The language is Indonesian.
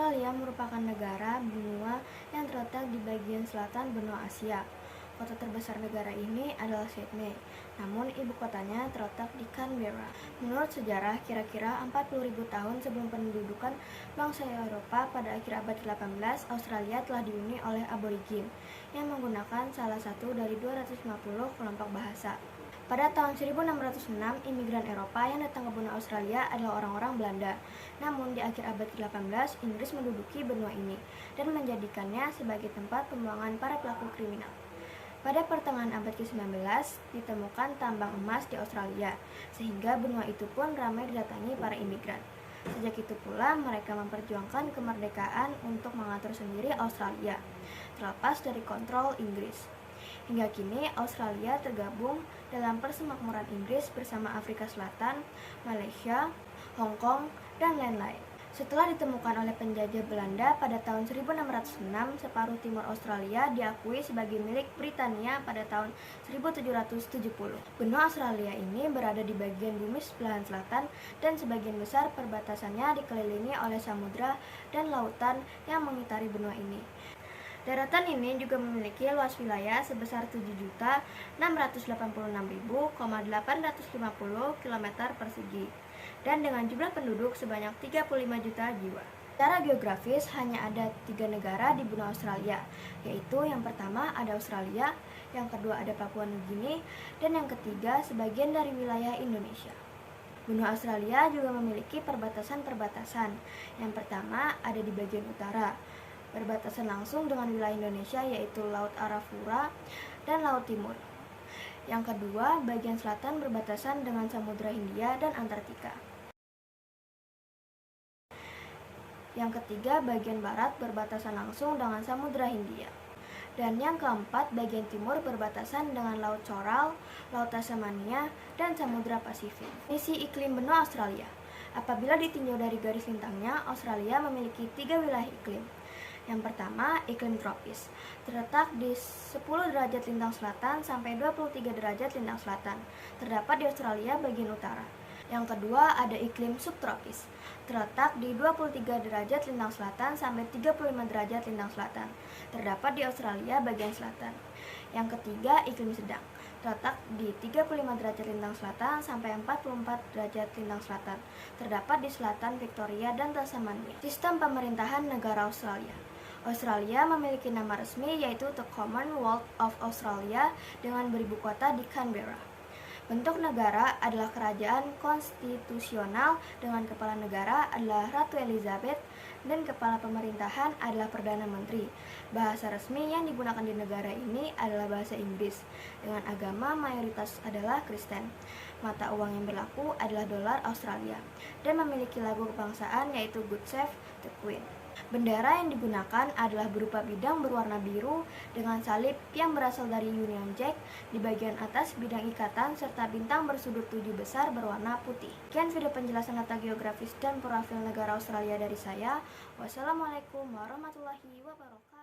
Australia merupakan negara benua yang terletak di bagian selatan benua Asia. Kota terbesar negara ini adalah Sydney, namun ibu kotanya terletak di Canberra. Menurut sejarah, kira-kira 40.000 tahun sebelum pendudukan bangsa Eropa pada akhir abad ke-18, Australia telah dihuni oleh aborigin yang menggunakan salah satu dari 250 kelompok bahasa. Pada tahun 1606, imigran Eropa yang datang ke benua Australia adalah orang-orang Belanda. Namun, di akhir abad ke-18, Inggris menduduki benua ini dan menjadikannya sebagai tempat pembuangan para pelaku kriminal. Pada pertengahan abad ke-19, ditemukan tambang emas di Australia, sehingga benua itu pun ramai didatangi para imigran. Sejak itu pula, mereka memperjuangkan kemerdekaan untuk mengatur sendiri Australia, terlepas dari kontrol Inggris. Hingga kini, Australia tergabung dalam persemakmuran Inggris bersama Afrika Selatan, Malaysia, Hong Kong, dan lain-lain. Setelah ditemukan oleh penjajah Belanda pada tahun 1606, separuh timur Australia diakui sebagai milik Britania pada tahun 1770. Benua Australia ini berada di bagian bumi sebelahan selatan dan sebagian besar perbatasannya dikelilingi oleh samudra dan lautan yang mengitari benua ini. Daratan ini juga memiliki luas wilayah sebesar 7.686.850 km persegi dan dengan jumlah penduduk sebanyak 35 juta jiwa. Secara geografis hanya ada 3 negara di benua Australia, yaitu yang pertama ada Australia, yang kedua ada Papua Nugini, dan yang ketiga sebagian dari wilayah Indonesia. Benua Australia juga memiliki perbatasan-perbatasan. Yang pertama ada di bagian utara, berbatasan langsung dengan wilayah Indonesia yaitu Laut Arafura dan Laut Timur. Yang kedua, bagian selatan berbatasan dengan Samudra Hindia dan Antartika. Yang ketiga, bagian barat berbatasan langsung dengan Samudra Hindia. Dan yang keempat, bagian timur berbatasan dengan Laut Coral, Laut Tasmania, dan Samudra Pasifik. Misi iklim benua Australia. Apabila ditinjau dari garis lintangnya, Australia memiliki 3 wilayah iklim. Yang pertama, iklim tropis, terletak di 10 derajat lintang selatan sampai 23 derajat lintang selatan, terdapat di Australia bagian utara. Yang kedua, ada iklim subtropis, terletak di 23 derajat lintang selatan sampai 35 derajat lintang selatan, terdapat di Australia bagian selatan. Yang ketiga, iklim sedang, terletak di 35 derajat lintang selatan sampai 44 derajat lintang selatan, terdapat di selatan Victoria dan Tasmania. Sistem pemerintahan negara Australia. Australia memiliki nama resmi yaitu The Commonwealth of Australia dengan beribu kota di Canberra. Bentuk negara adalah kerajaan konstitusional dengan kepala negara adalah Ratu Elizabeth dan kepala pemerintahan adalah Perdana Menteri. Bahasa resmi yang digunakan di negara ini adalah bahasa Inggris dengan agama mayoritas adalah Kristen. Mata uang yang berlaku adalah dolar Australia dan memiliki lagu kebangsaan yaitu God Save the Queen. Bendera yang digunakan adalah berupa bidang berwarna biru dengan salib yang berasal dari Union Jack di bagian atas bidang ikatan serta bintang bersudut 7 besar berwarna putih. Sekian video penjelasan letak geografis dan profil negara Australia dari saya. Wassalamualaikum warahmatullahi wabarakatuh.